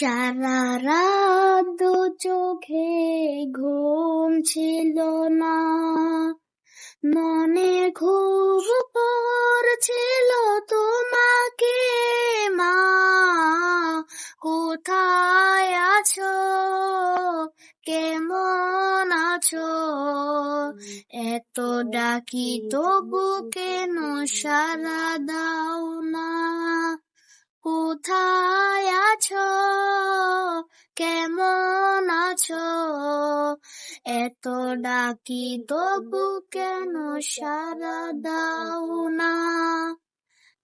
সারা রাত দু চোখে ঘুম ছিল না, মনে খুব পড়ছিল তোমাকে মা, কোথায় আছো, কেমন আছো, এত ডাকি তবু কেন সাড়া দাও না, কোথায় আছো, কেমন আছো, এত ডাকি তবু কেন সাড়া দাও না,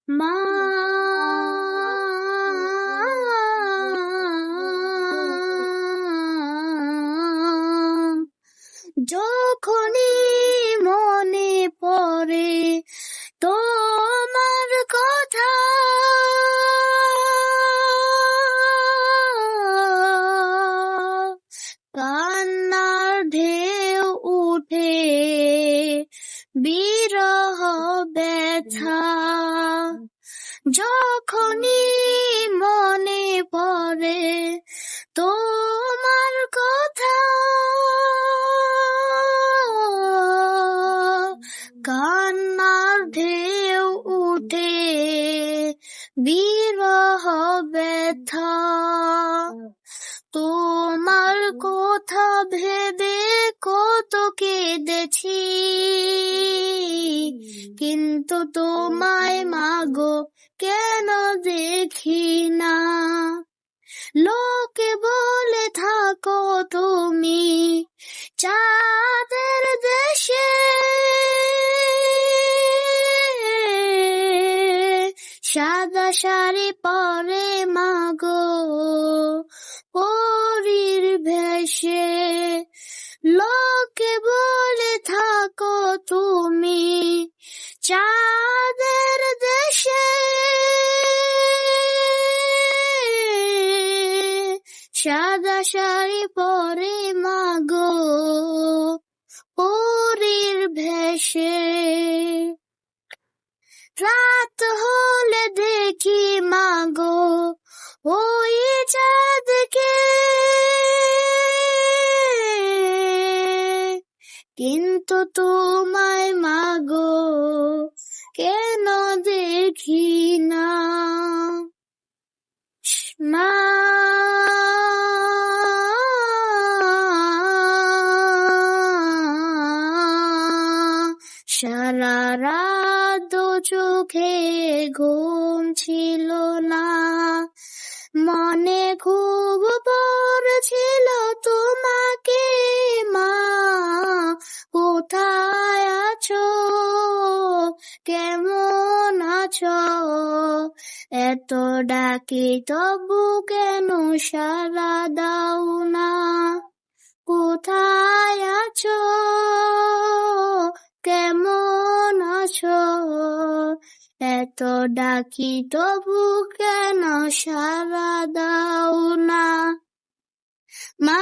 মা। যখনই মনে পড়ে তোমার কথা, কান্নার ঢেউ উঠে বিরহ ব্যথা, যখনই মনে পড়ে তোমার কথা, কান্নার ঢেউ উঠে বিরহ ব্যথা, তোমার কথা ভেবে কত কেঁদেছি, কিন্তু তোমায় মাগো কেন দেখি না, লোকে বলে থাকো তুমি চাঁদের দেশে, সাদা শাড়ি পরে মাগো পরীর ভেষে, লোকে বলে থাকো তুমি চাঁদের দেশে, সাদা শাড়ি পরে মাগো পরীর ভেষে, রাত হলে দেখি মাগো ওই চাঁদকে, কিন্তু তোমায় মাগো কেন দেখি না, মা। সারা রাত দু চোখে ঘুম ছিল না, মনে খুব পড়ছিল তোমাকে মা, কোথায় আছো, কেমন আছো, এত ডাকি তবু কেন সাড়া দাও না, কোথায় আছো, কেমন আছো, এত ডাকি তবু কেন সাড়া দাও না, মা।